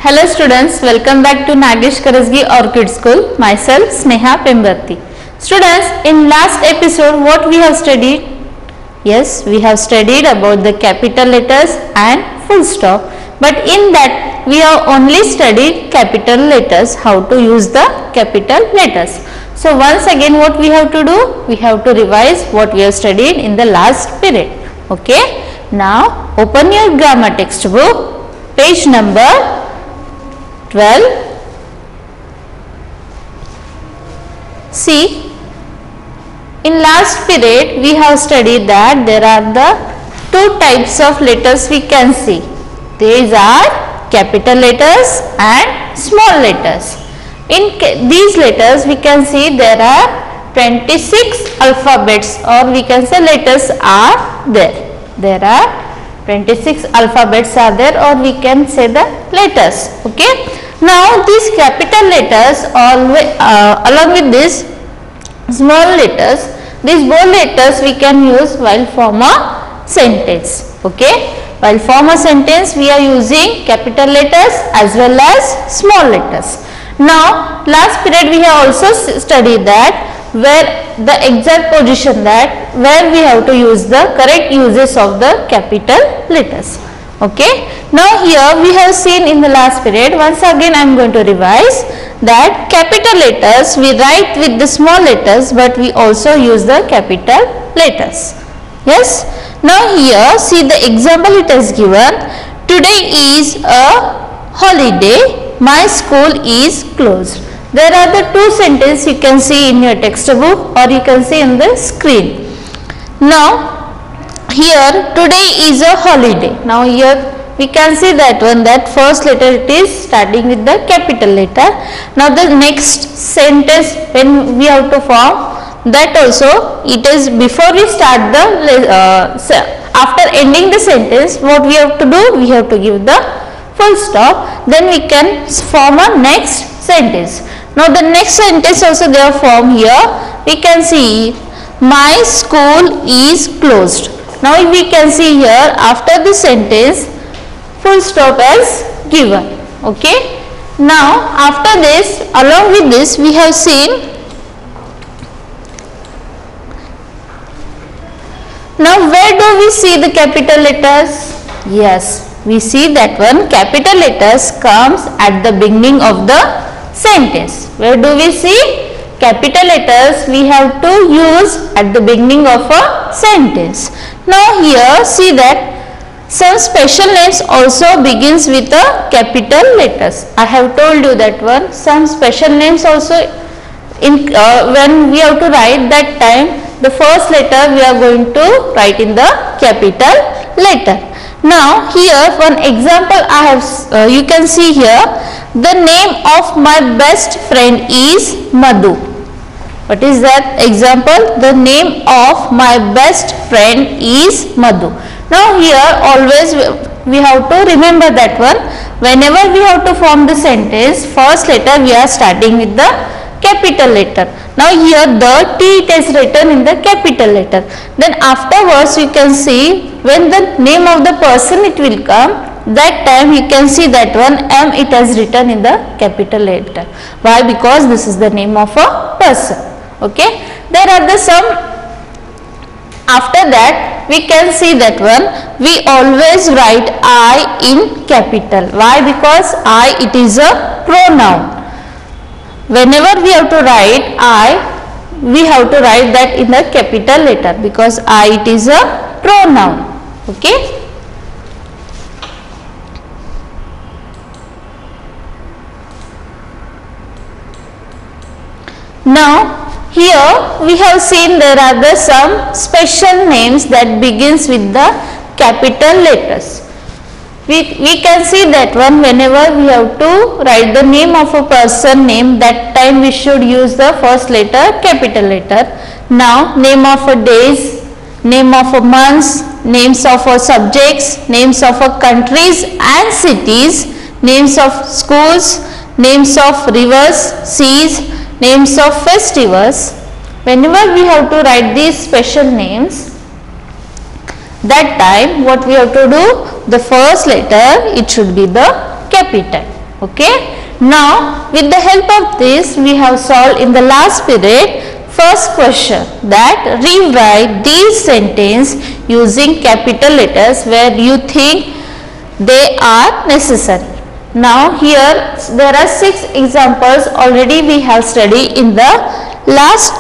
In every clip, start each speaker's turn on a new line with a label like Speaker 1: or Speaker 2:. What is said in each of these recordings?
Speaker 1: Hello students, welcome back to Nagesh Karasgi Orchid School. Myself Sneha Pemberti. Students, in last episode what we have studied? Yes, we have studied about the capital letters and full stop. But in that we have only studied capital letters, how to use the capital letters. So once again what we have to do? We have to revise what we have studied in the last period. Okay. Now open your grammar textbook, page number 12. See, in last period we have studied that there are the two types of letters we can see. These are capital letters and small letters. In these letters we can see there are 26 alphabets, or we can say letters are there. There are 26 alphabets are there, or we can say the letters. Okay. Now these capital letters along with these small letters, these bold letters we can use while form a sentence. Okay. While form a sentence we are using capital letters as well as small letters. Now last period we have also studied that where the exact position, that where we have to use the correct uses of the capital letters. Okay. Now here we have seen in the last period, once again I am going to revise that capital letters we write with the small letters, but we also use the capital letters. Yes. Now here see the example it has given. Today is a holiday, my school is closed. There are the two sentences you can see in your textbook, or you can see in the screen. Now here today is a holiday. Now here we can see that one, that first letter it is starting with the capital letter. Now the next sentence when we have to form, that also it is before we start the after ending the sentence what we have to do, we have to give the full stop, then we can form a next sentence. Now the next sentence also they are formed here. We can see my school is closed. Now we can see here after the sentence full stop is given. Okay. Now after this, along with this we have seen. Now where do we see the capital letters? Yes, we see that one capital letters comes at the beginning of the sentence. Where do we see? Capital letters we have to use at the beginning of a sentence. Now here see that some special names also begins with the capital letters. I have told you that one. Some special names also in when we have to write, that time the first letter we are going to write in the capital letter. Now here one example I have, you can see here, the name of my best friend is Madhu. What is that example? The name of my best friend is Madhu. Now here always we have to remember that one. Whenever we have to form the sentence, first letter we are starting with the capital letter. Now here the T it is written in the capital letter. Then afterwards you can see when the name of the person it will come, that time you can see that one M it has written in the capital letter. Why? Because this is the name of a person. Okay. There are the some, after that we can see that one we always write I in capital. Why? Because I it is a pronoun. Whenever we have to write I, we have to write that in the capital letter, because I it is a pronoun. Okay. Now here we have seen there are the some special names that begins with the capital letters. We can see that one, whenever we have to write the name of a person name, that time we should use the first letter capital letter. Now name of a days, name of a months, names of a subjects, names of a countries and cities, names of schools, names of rivers, seas, names of festivals. Whenever we have to write these special names, that time what we have to do, the first letter it should be the capital. Okay. Now with the help of this we have solved in the last period first question, that rewrite these sentence using capital letters where you think they are necessary. Now here there are 6 examples already we have studied in the last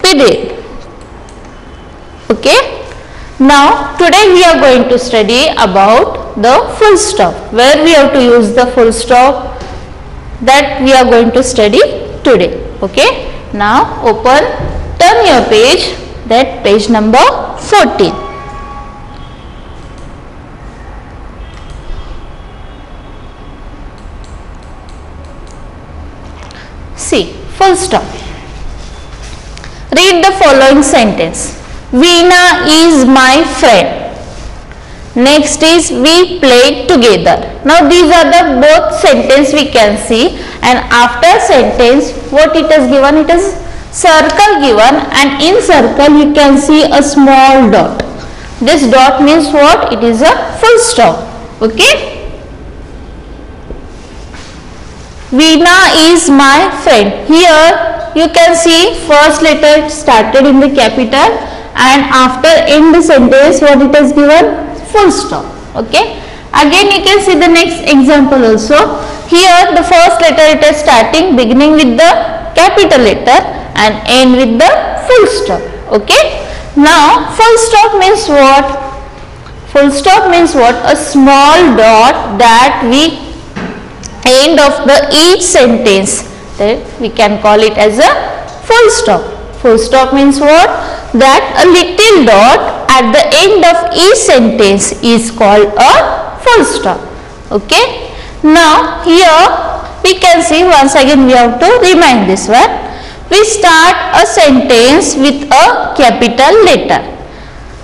Speaker 1: period. Okay. Now today we are going to study about the full stop, where we have to use the full stop, that we are going to study today. Okay. Now turn your page, that page number 14. See, full stop. Read the following sentence. Veena is my friend. Next is we played together. Now these are the both sentence we can see, and after sentence what it is given? It is circle given, and in circle you can see a small dot. This dot means what? It is a full stop. Okay. Veena is my friend. Here you can see first letter started in the capital, and after end the sentence what it is given? Full stop. Okay. Again you can see the next example also. Here the first letter it is starting, beginning with the capital letter and end with the full stop. Okay. Now full stop means what? Full stop means what? A small dot that we end of the each sentence, that we can call it as a full stop. Full stop means what? That a little dot at the end of each sentence is called a full stop. Okay. Now here we can see, once again we have to remind this one. We start a sentence with a capital letter.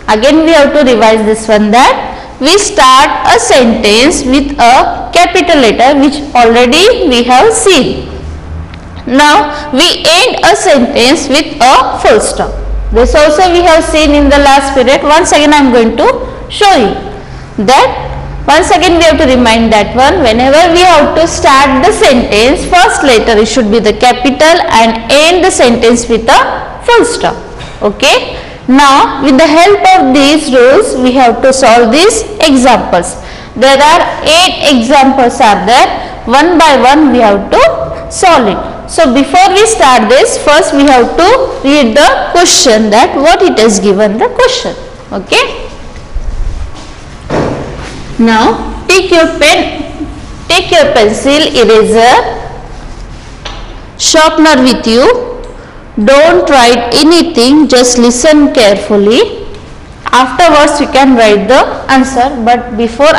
Speaker 1: Again we have to revise this one, that we start a sentence with a capital letter, which already we have seen. Now we end a sentence with a full stop. This also we have seen in the last period. Once again I am going to show you that. Once again we have to remind that one, whenever we have to start the sentence, first letter it should be the capital and end the sentence with a full stop. Okay. Now with the help of these rules we have to solve these examples. There are 8 examples are there. One by one we have to solve it. So before we start this, first we have to read the question, that what it is given the question. Okay. Now take your pen, take your pencil, eraser, sharpener with you. Don't write anything, just listen carefully. Afterwards you can write the answer, but before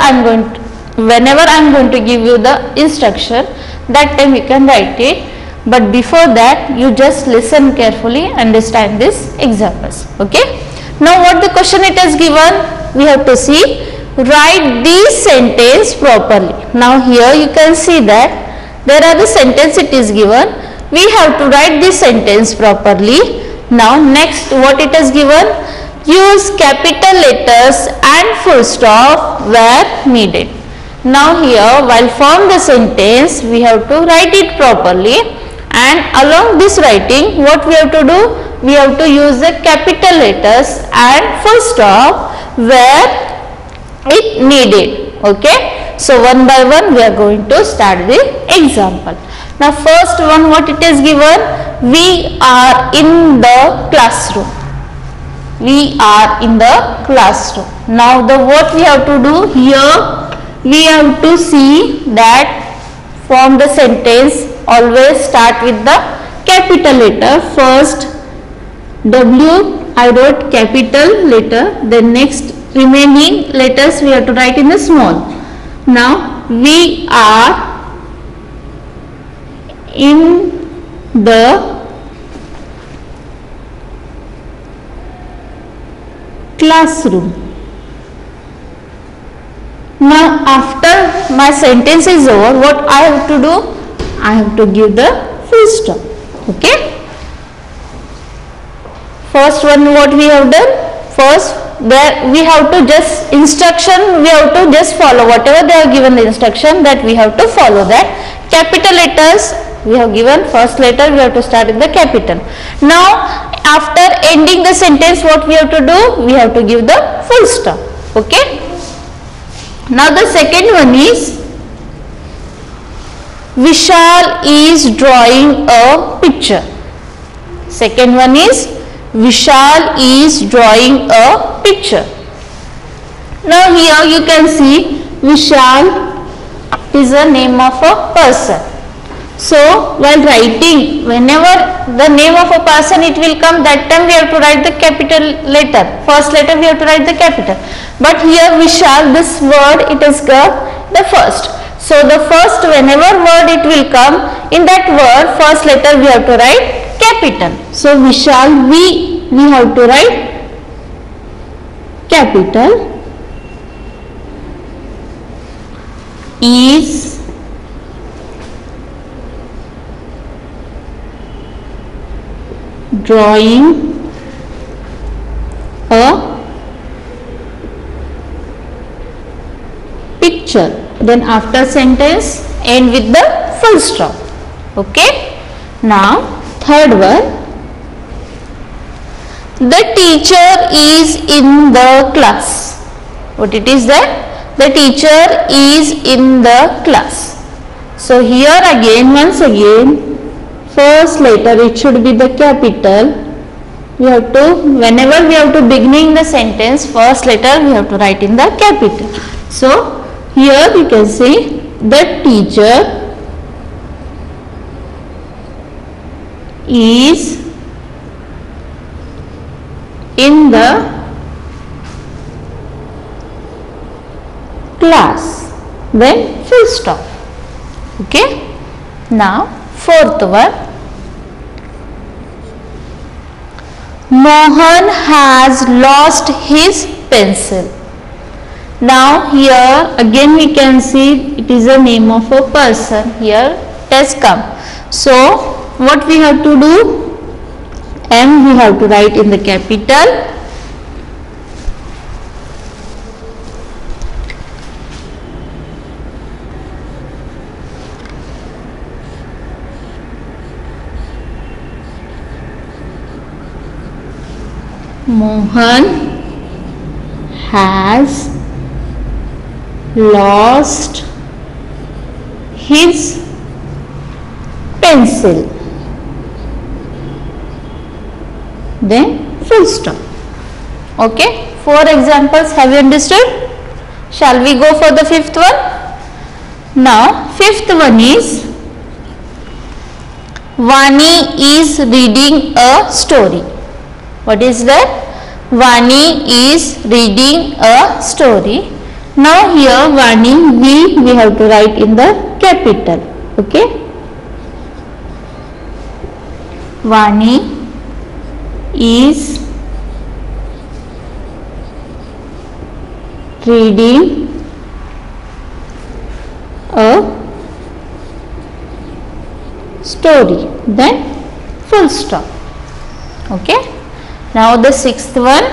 Speaker 1: whenever I am going to give you the instruction, that time you can write it. But before that you just listen carefully, understand these examples. Okay. Now what the question it is given? We have to see, write these sentence properly. Now here you can see that there are the sentence it is given. We have to write this sentence properly. Now next what it is given? Use capital letters and full stop where needed. Now here while form the sentence we have to write it properly, and along this writing what we have to do? We have to use the capital letters and full stop where it needed. Okay. So one by one we are going to start the example. Now first one, what it is given? We are in the classroom. We are in the classroom. Now the what we have to do here? We have to see that form the sentence, always start with the capital letter. First W I wrote capital letter, then next remaining letters we have to write in the small. Now we are in the classroom. Now after my sentence is over, what I have to do? I have to give the full stop. Okay. First one what we have done? First there we have to just instruction, we have to just follow whatever they have given the instruction, that we have to follow that. capital letters, we have given first letter, we have to start with the capital. Now after ending the sentence, what we have to do? We have to give the full stop. Okay. Now the second one is Vishal is drawing a picture. Second one is Vishal is drawing a picture. Now here you can see Vishal is the name of a person. So while writing, whenever the name of a person it will come, that time we have to write the capital letter. First letter we have to write the capital. But here Vishal, this word it is the first. So the first, whenever word it will come, in that word first letter we have to write capital. So Vishal, we have to write capital. Is drawing a picture. Then after sentence end with the full stop. Okay. Now third one, the teacher is in the class. What it is there? The teacher is in the class. So here again, once again, first letter it should be the capital. We have to, whenever we have to beginning the sentence, first letter we have to write in the capital. So here you can see the teacher is in the class, then full stop. Okay. Now fourth one, Mohan has lost his pencil. Now here again we can see it is a name of a person. Here it has come. So what we have to do? M we have to write in the capital. Mohan has lost his pencil. Then full stop. Okay. 4 examples. Have you understood? Shall we go for the fifth one? Now fifth one is Vani is reading a story. What is that? Vani is reading a story. Now here Vani, we have to write in the capital. Okay. Vani is reading a story. Then full stop. Okay. Now the sixth one,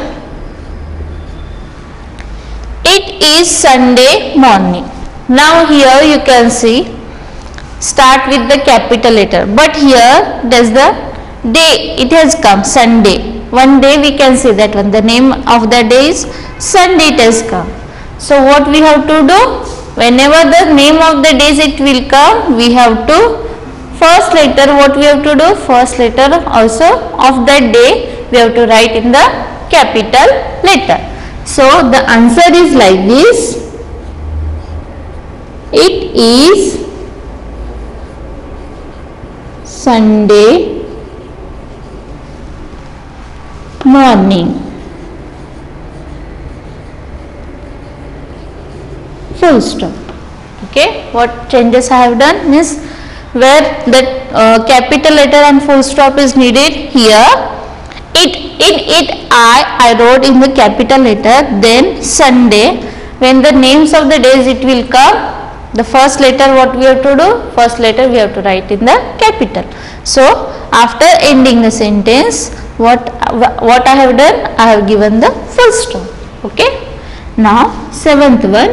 Speaker 1: it is Sunday morning. Now here you can see start with the capital letter, but here does the day it has come, Sunday. One day we can see that one, the name of the day is Sunday, it has come. So what we have to do? Whenever the name of the days it will come, we have to first letter, what we have to do? First letter also of that day we have to write in the capital letter. So the answer is like this. It is Sunday morning. Full stop. Okay. What changes I have done means where the capital letter and full stop is needed. Here I wrote in the capital letter, then Sunday, when the names of the days it will come, the first letter what we have to do? First letter we have to write in the capital. So after ending the sentence, what I have done? I have given the full stop. Okay. Now seventh one,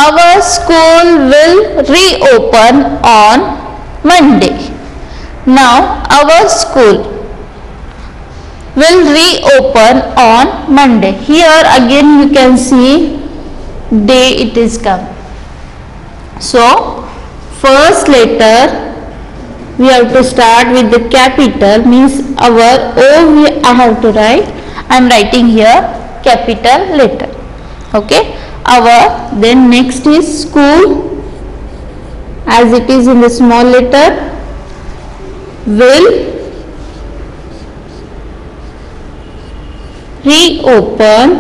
Speaker 1: our school will reopen on Monday. Now our school will reopen on Monday. Here again you can see day it is come. So first letter we have to start with the capital, means our O I have to write. I am writing here capital letter. Okay, our, then next is school, as it is in the small letter, will reopen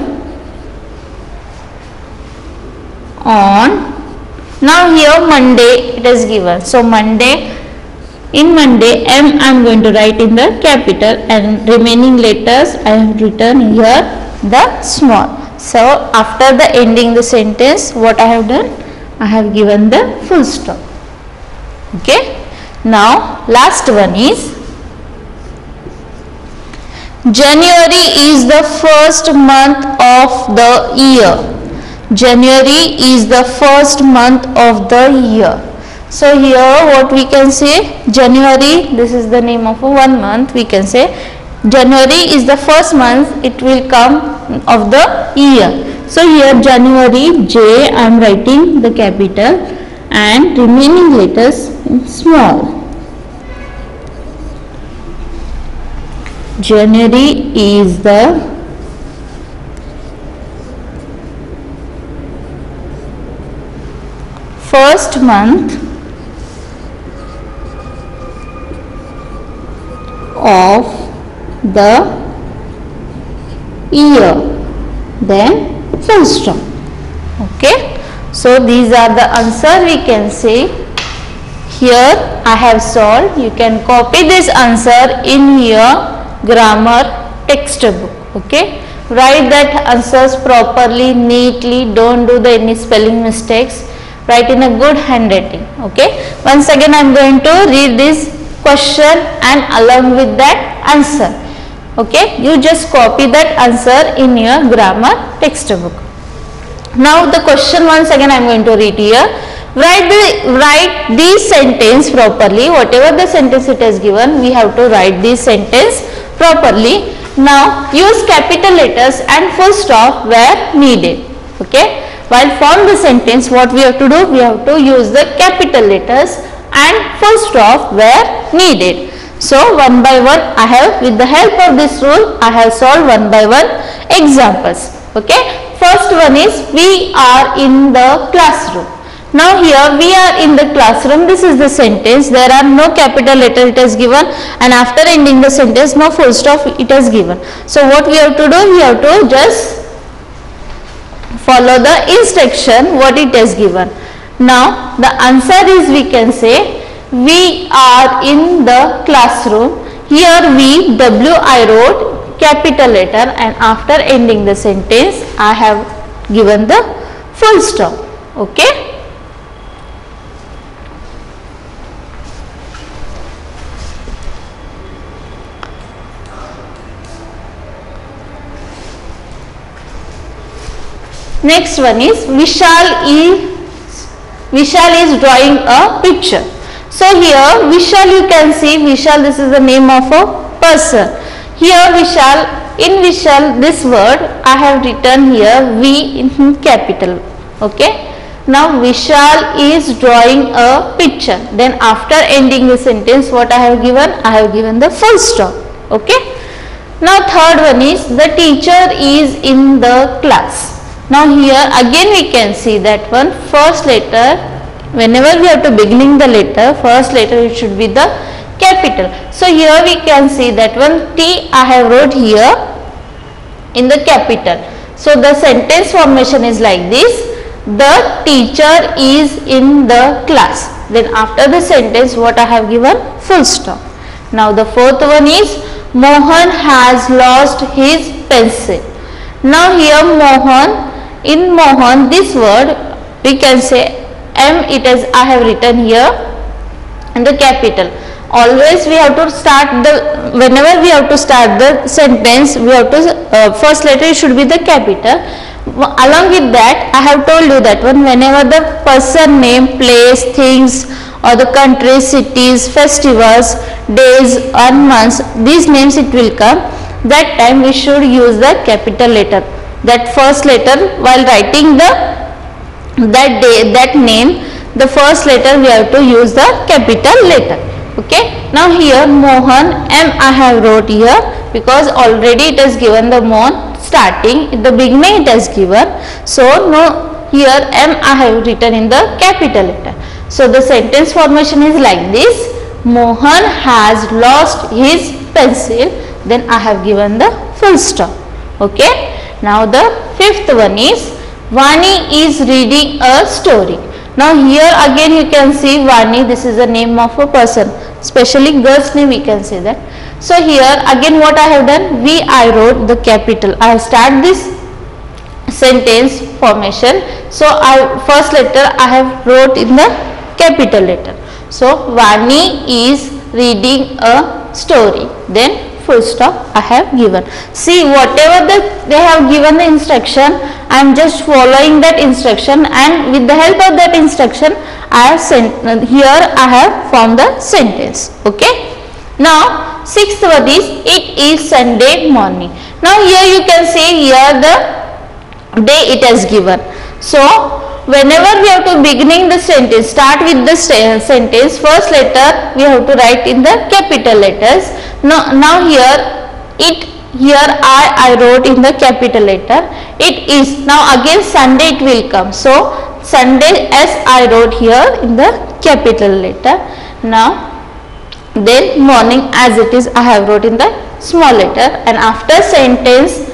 Speaker 1: on, now here Monday it is given. So Monday, in Monday M I am going to write in the capital and remaining letters I have written here the small. So after the ending the sentence, what I have done? I have given the full stop. Okay. Now last one is January is the first month of the year. January is the first month of the year. So here what we can say, January, this is the name of one month, we can say January is the first month, it will come of the year. So here January, J I am writing the capital and remaining letters in small. January is the first month of the year, then full stop. Okay, so these are the answer we can say. Here I have solved. You can copy this answer in your grammar textbook. Okay, write that answers properly, neatly, don't do the any spelling mistakes, write in a good handwriting. Okay, once again I am going to read this question and along with that answer. Okay, you just copy that answer in your grammar textbook. Now the question once again I am going to read here. Write this sentence properly. Whatever the sentence it is given, we have to write this sentence properly. Now use capital letters and full stop where needed. Okay, while form the sentence, what we have to do? We have to use the capital letters and full stop where needed. So one by one I have, with the help of this rule, I have solved one by one examples. Okay, first one is we are in the classroom. Now here we are in the classroom, this is the sentence, there are no capital letter it is given, and after ending the sentence no full stop it is given. So what we have to do? We have to just follow the instruction what it is given. Now the answer is, we can say we are in the classroom. Here we, W I wrote capital letter and after ending the sentence I have given the full stop. Okay. Next one is Vishal is drawing a picture. So here Vishal, you can see Vishal, this is the name of a person. Here Vishal, in Vishal this word I have written here V in capital. Okay. Now Vishal is drawing a picture. Then after ending the sentence what I have given? I have given the full stop. Okay. Now third one is the teacher is in the class. Now here again we can see that one first letter, whenever we have to beginning the letter, first letter it should be the capital. So here we can see that one T I have wrote here in the capital. So the sentence formation is like this: the teacher is in the class. Then after the sentence what I have given? Full stop. Now the fourth one is Mohan has lost his pencil. Now here Mohan, in Mohan this word we can say M, it is I have written here in the capital. always we have to start whenever we have to start the sentence, we have to first letter should be the capital. Along with that, I have told you that whenever the person name, place, things, or the countries, cities, festivals, days and months, these names it will come, that time we should use the capital letter. That first letter while writing that day, that name, the first letter we have to use the capital letter. Okay. Now here Mohan, M I have wrote here because already it has given the Mohan starting, in the beginning it has given. So no, here M I have written in the capital letter. So the sentence formation is like this: Mohan has lost his pencil. Then I have given the full stop. Okay. Now the fifth one is Vani is reading a story. Now here again you can see Vani, this is the name of a person, especially girl's name we can say that. So here again what I have done, I wrote the capital. I have start this sentence formation. So first letter I have wrote in the capital letter. So Vani is reading a story. Then full stop I have given. See, whatever they have given the instruction, I am just following that instruction, and with the help of that instruction I have here I have formed the sentence. Okay. Now sixth one is it is Sunday morning. Now here you can see here the day it has given. So whenever we have to beginning the sentence, start with the sentence, first letter we have to write in the capital letters. Now here I wrote in the capital letter. It is, now again Sunday it will come. So Sunday as I wrote here in the capital letter. Now then morning as it is I have wrote in the small letter, and after sentence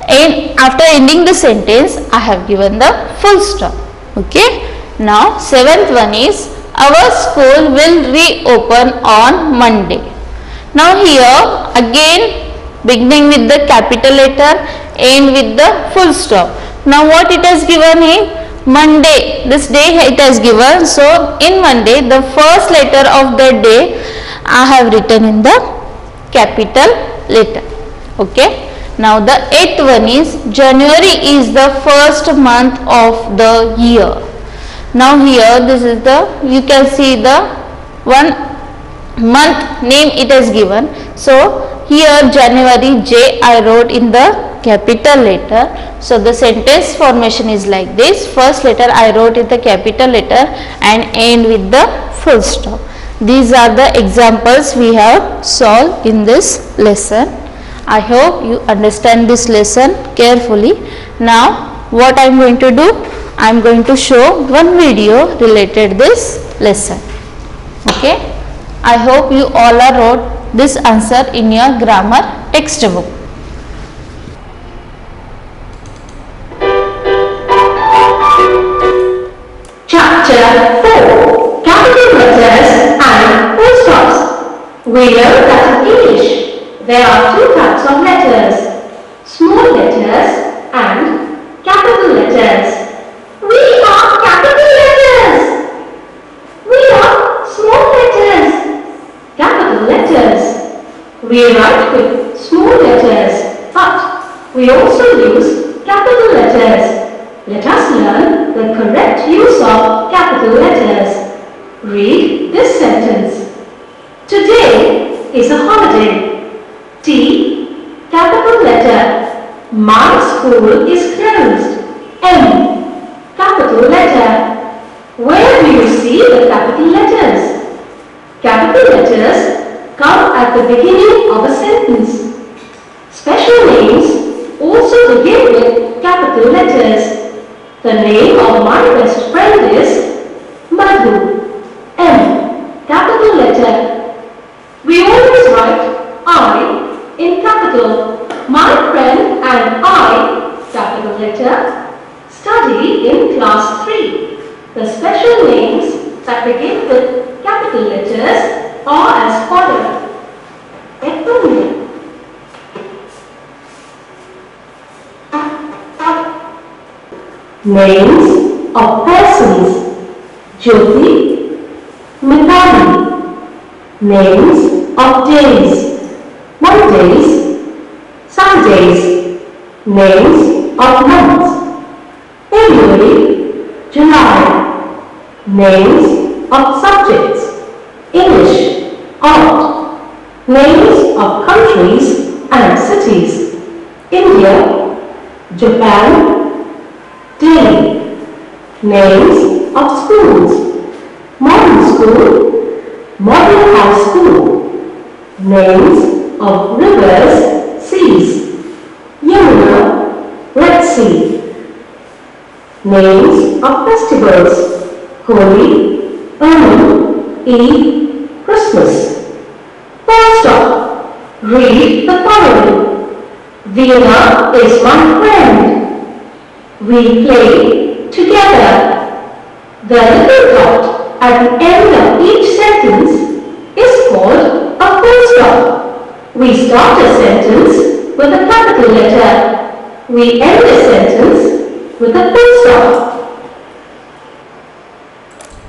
Speaker 1: and after ending the sentence I have given the full stop. Okay. Now seventh one is our school will reopen on Monday. Now here again beginning with the capital letter, end with the full stop. Now what it has given is Monday, this day it has given. So in Monday the first letter of the day I have written in the capital letter. Okay. Now the eighth one is January is the first month of the year. Now here this is the, you can see the one month name it has given. So here January, J I wrote in the capital letter. So the sentence formation is like this: first letter I wrote in the capital letter and end with the full stop. These are the examples we have solved in this lesson. I hope you understand this lesson carefully. Now what I am going to do, I am going to show one video related this lesson. Okay. I hope you all are wrote this answer in your grammar textbook.
Speaker 2: Chapter 4: Capital letters and full stops. We know that in English there are two types of letters: small letters and capital letters. We are capital letters. We are small letters. Capital letters. We write with small letters, but we also use capital letters. Let us learn the correct use of capital letters. Read this sentence. Today is a holiday. T, capital letter. My school is closed. M, capital letter. Where do you see the capital letters? Capital letters come at the beginning of a sentence. Special names also begin with capital letters. The name of my best friend is Madhu. M, capital letter. We always write I in capital. My friend and I, capital letter, study in class 3. The special names that begin with capital letters are as follows. Names of persons: Jyoti, Mithali, Names of days. Mondays, Sundays. Names of months. February, July. Names of subjects. English, art. Names of countries and cities. India, Japan, Delhi. Names of schools. Modern school, model high school. Names of rivers, seas. Yamuna, Red Sea. Names of festivals. Holi, Onam, Eid, Christmas. Full stop. Read the following. Veena is my friend. We play together. The little dot at the end of each sentence is called a full stop. We start a sentence with a capital letter. We end a sentence with a full stop.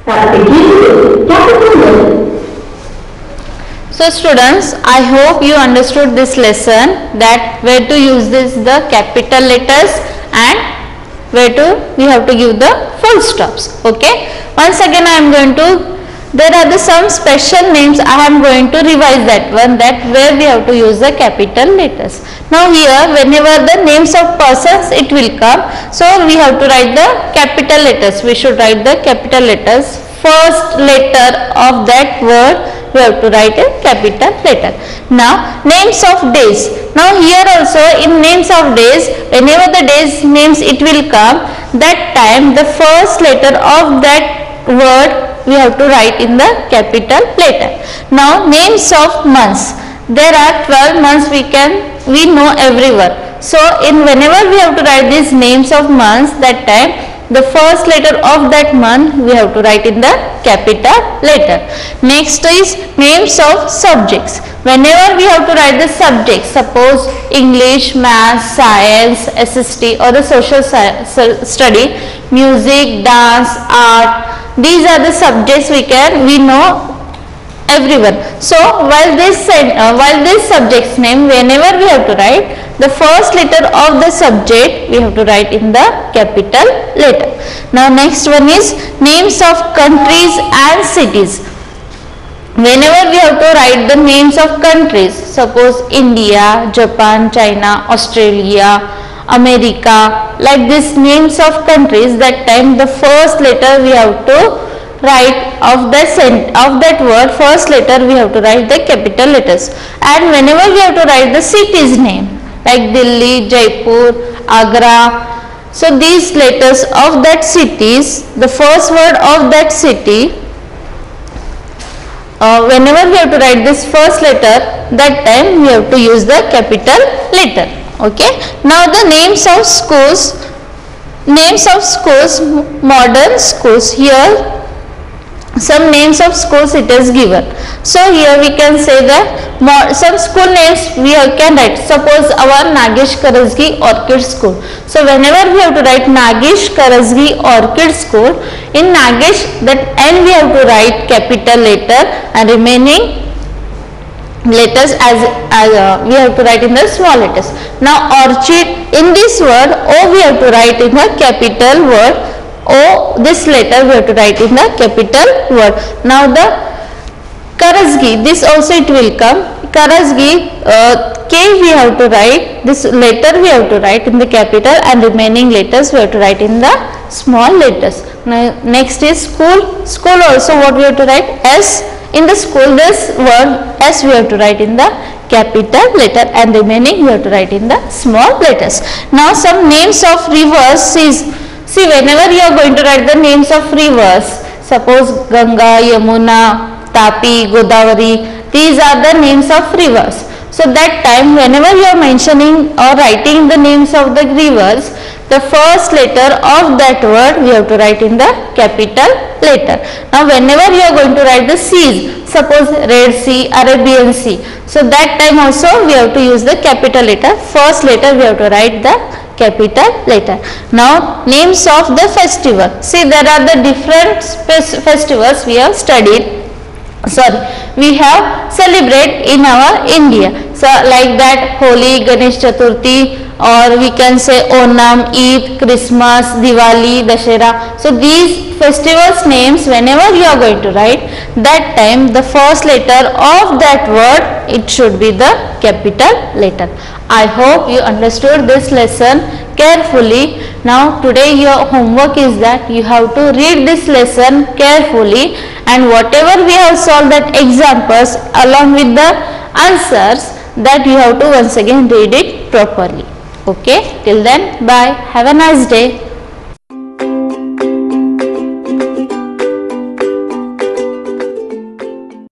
Speaker 2: That begins with capital letter.
Speaker 1: So students, I hope you understood this lesson, that where to use the capital letters and where we have to give the full stops. Okay. Once again I am going to, there are some special names I am going to revise that one, that where we have to use the capital letters. Now here whenever the names of persons it will come, so we have to write the capital letters. We should write the capital letters. First letter of that word we have to write a capital letter. Now names of days. Now here also in names of days, whenever the days names it will come, that time the first letter of that word we have to write in the capital letter. Now names of months. There are 12 months we know everywhere. So in whenever we have to write these names of months, that time the first letter of that month we have to write in the capital letter. Next is names of subjects. Whenever we have to write the subjects, suppose English, Math, Science, SST or the social study, music, dance, art, these are the subjects we know everyone. So while this subject's name, whenever we have to write, the first letter of the subject we have to write in the capital letter. Now next one is names of countries and cities. Whenever we have to write the names of countries, suppose India, Japan, China, Australia, America, like these names of countries, that time the first letter we have to write of that word, first letter we have to write the capital letters. And whenever we have to write the city's name, like Delhi, Jaipur, Agra, so these letters of that cities, the first word of that city, whenever we have to write this first letter, that time we have to use the capital letter. Okay. Now the names of schools, modern schools. Here some names of schools it is given. So here we can say that some school names we can write. Suppose our Nagesh Karajagi Orchid School. So whenever we have to write Nagesh Karajagi Orchid School, in Nagesh that N we have to write capital letter and remaining letters as we have to write in the small letters. Now orchid, in this word O we have to write in the capital word. O, this letter we have to write in the capital word. Now the Karajagi, this also it will come. Karajagi, K we have to write, this letter we have to write in the capital and remaining letters we have to write in the small letters. Now next is school. School also what we have to write? S. In the school this word S we have to write in the capital letter and remaining we have to write in the small letters. Now some names of rivers is, see whenever you are going to write the names of rivers, suppose Ganga, Yamuna, Tapi, Godavari, these are the names of rivers. So that time whenever you are mentioning or writing the names of the rivers, the first letter of that word we have to write in the capital letter. Now whenever you are going to write the seas, suppose Red Sea, Arabian Sea, so that time also we have to use the capital letter. First letter we have to write the capital letter. Now names of the festival. See there are the different festivals we have studied. sorry, we have celebrate in our India. So like that Holi, Ganesh Chaturthi, or we can say Onam, Eid, Christmas, Diwali, Dashera. So these festivals names, whenever you are going to write, that time the first letter of that word, it should be the capital letter. I hope you understood this lesson carefully. Now today your homework is that you have to read this lesson carefully, and whatever we have solved that examples along with the answers, that you have to once again read it properly. Okay, till then, bye, have a nice day.